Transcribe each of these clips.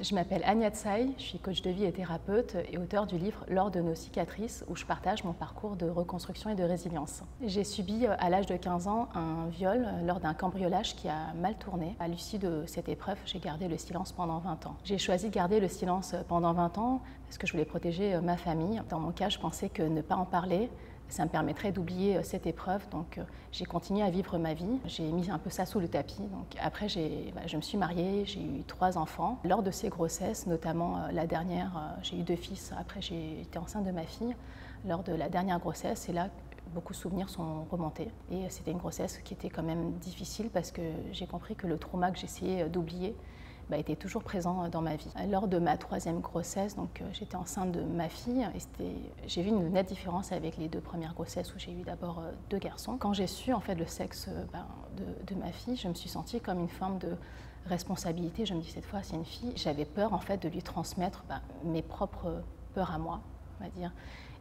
Je m'appelle Anya Tsai, je suis coach de vie et thérapeute et auteure du livre L'or de nos cicatrices où je partage mon parcours de reconstruction et de résilience. J'ai subi à l'âge de 15 ans un viol lors d'un cambriolage qui a mal tourné. À l'issue de cette épreuve, j'ai gardé le silence pendant 20 ans. J'ai choisi de garder le silence pendant 20 ans parce que je voulais protéger ma famille. Dans mon cas, je pensais que ne pas en parler, ça me permettrait d'oublier cette épreuve, donc j'ai continué à vivre ma vie. J'ai mis un peu ça sous le tapis. Donc après, je me suis mariée, j'ai eu 3 enfants. Lors de ces grossesses, notamment la dernière, j'ai eu 2 fils, après j'ai été enceinte de ma fille. Lors de la dernière grossesse, c'est là que beaucoup de souvenirs sont remontés. Et c'était une grossesse qui était quand même difficile parce que j'ai compris que le trauma que j'essayais d'oublier était toujours présent dans ma vie. Lors de ma 3e grossesse, j'étais enceinte de ma fille et j'ai vu une nette différence avec les 2 premières grossesses où j'ai eu d'abord 2 garçons. Quand j'ai su en fait le sexe de ma fille, je me suis sentie comme une forme de responsabilité. Je me dis cette fois c'est une fille. J'avais peur en fait de lui transmettre mes propres peurs à moi, on va dire.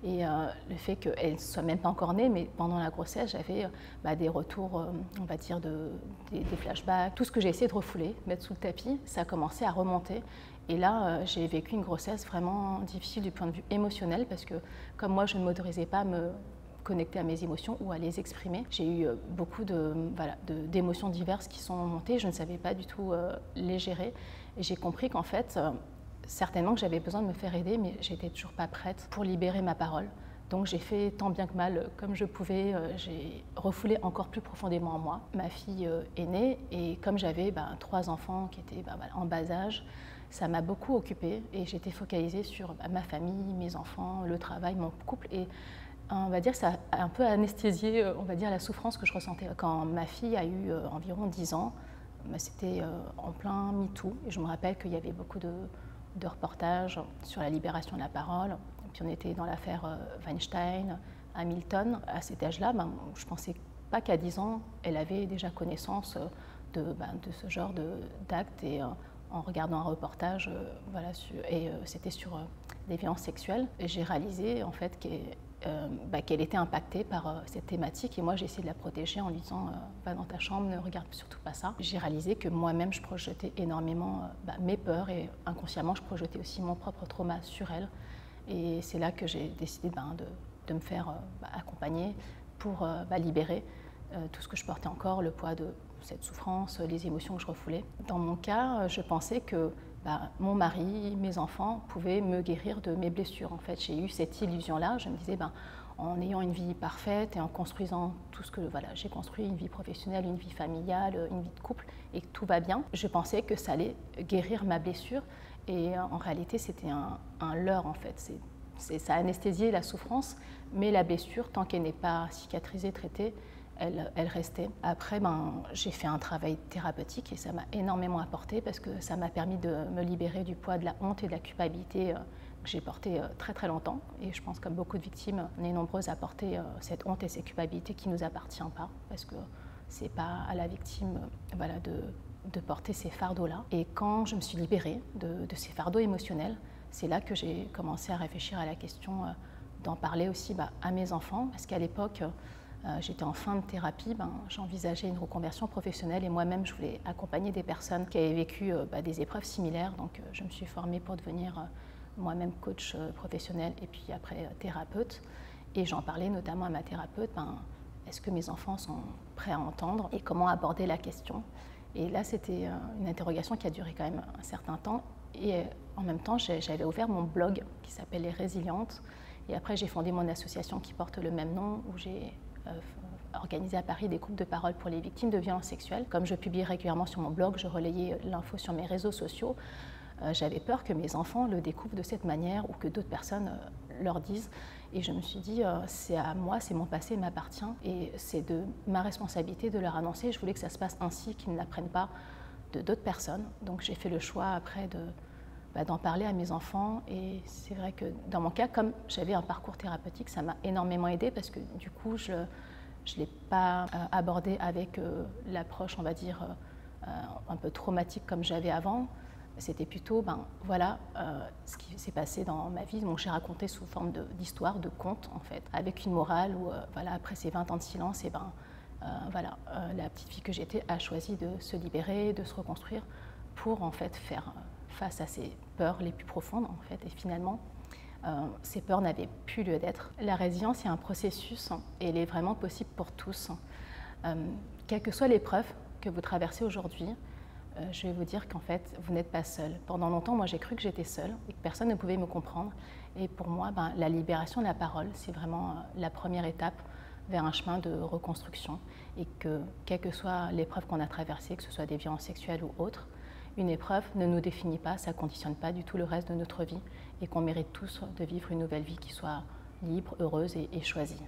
Et le fait qu'elle ne soit même pas encore née, mais pendant la grossesse, j'avais des retours, on va dire, des flashbacks. Tout ce que j'ai essayé de refouler, mettre sous le tapis, ça a commencé à remonter. Et là, j'ai vécu une grossesse vraiment difficile du point de vue émotionnel, parce que comme moi, je ne m'autorisais pas à me connecter à mes émotions ou à les exprimer. J'ai eu beaucoup d'émotions diverses qui sont montées, je ne savais pas du tout les gérer. Et j'ai compris qu'en fait, certainement que j'avais besoin de me faire aider, mais j'étais toujours pas prête pour libérer ma parole. Donc j'ai fait tant bien que mal comme je pouvais, j'ai refoulé encore plus profondément en moi. Ma fille est née et comme j'avais 3 enfants qui étaient en bas âge, ça m'a beaucoup occupée et j'étais focalisée sur ma famille, mes enfants, le travail, mon couple. Et on va dire que ça a un peu anesthésié la souffrance que je ressentais. Quand ma fille a eu environ 10 ans, c'était en plein MeToo et je me rappelle qu'il y avait beaucoup de reportages sur la libération de la parole. Et puis on était dans l'affaire Weinstein, Hamilton. À cet âge-là, je ne pensais pas qu'à 10 ans, elle avait déjà connaissance de ce genre d'actes. Et en regardant un reportage, c'était sur des violences sexuelles, et j'ai réalisé en fait qu'elle était impactée par cette thématique et moi j'ai essayé de la protéger en lui disant va dans ta chambre, ne regarde surtout pas ça. J'ai réalisé que moi-même je projetais énormément mes peurs et inconsciemment je projetais aussi mon propre trauma sur elle et c'est là que j'ai décidé de me faire accompagner pour libérer tout ce que je portais encore, le poids de cette souffrance, les émotions que je refoulais. Dans mon cas, je pensais que mon mari, mes enfants pouvaient me guérir de mes blessures. En fait, j'ai eu cette illusion-là. Je me disais, en ayant une vie parfaite et en construisant tout ce que j'ai construit, une vie professionnelle, une vie familiale, une vie de couple, et que tout va bien, je pensais que ça allait guérir ma blessure. Et en réalité, c'était un leurre, en fait. Ça a anesthésié la souffrance, mais la blessure, tant qu'elle n'est pas cicatrisée, traitée, elle restait. Après, j'ai fait un travail thérapeutique et ça m'a énormément apporté parce que ça m'a permis de me libérer du poids de la honte et de la culpabilité que j'ai porté très très longtemps. Et je pense que comme beaucoup de victimes, on est nombreuses à porter cette honte et cette culpabilité qui ne nous appartient pas parce que c'est pas à la victime de porter ces fardeaux-là. Et quand je me suis libérée de ces fardeaux émotionnels, c'est là que j'ai commencé à réfléchir à la question d'en parler aussi à mes enfants parce qu'à l'époque, j'étais en fin de thérapie, j'envisageais une reconversion professionnelle et moi-même je voulais accompagner des personnes qui avaient vécu des épreuves similaires. Donc je me suis formée pour devenir moi-même coach professionnel et puis après thérapeute. Et j'en parlais notamment à ma thérapeute, est-ce que mes enfants sont prêts à entendre et comment aborder la question. Et là c'était une interrogation qui a duré quand même un certain temps. Et en même temps j'avais ouvert mon blog qui s'appelle Les Résilientes. Et après j'ai fondé mon association qui porte le même nom où j'ai organisé à Paris des groupes de parole pour les victimes de violences sexuelles. Comme je publie régulièrement sur mon blog, je relayais l'info sur mes réseaux sociaux. J'avais peur que mes enfants le découvrent de cette manière ou que d'autres personnes leur disent. Et je me suis dit, c'est à moi, c'est mon passé, il m'appartient. Et c'est de ma responsabilité de leur annoncer. Je voulais que ça se passe ainsi, qu'ils ne l'apprennent pas de d'autres personnes. Donc j'ai fait le choix après d'en parler à mes enfants. Et c'est vrai que dans mon cas, comme j'avais un parcours thérapeutique, ça m'a énormément aidée parce que du coup, je ne l'ai pas abordé avec l'approche, on va dire, un peu traumatique comme j'avais avant. C'était plutôt, ce qui s'est passé dans ma vie, j'ai raconté sous forme d'histoire, de conte, en fait, avec une morale où, après ces 20 ans de silence, la petite fille que j'étais a choisi de se libérer, de se reconstruire pour, en fait, faire face à ses peurs les plus profondes en fait, et finalement ces peurs n'avaient plus lieu d'être. La résilience est un processus et elle est vraiment possible pour tous. Quelle que soit l'épreuve que vous traversez aujourd'hui, je vais vous dire qu'en fait, vous n'êtes pas seul. Pendant longtemps, moi, j'ai cru que j'étais seule et que personne ne pouvait me comprendre. Et pour moi, la libération de la parole, c'est vraiment la première étape vers un chemin de reconstruction. Et que, quelle que soit l'épreuve qu'on a traversée, que ce soit des violences sexuelles ou autres, une épreuve ne nous définit pas, ça ne conditionne pas du tout le reste de notre vie et qu'on mérite tous de vivre une nouvelle vie qui soit libre, heureuse et choisie.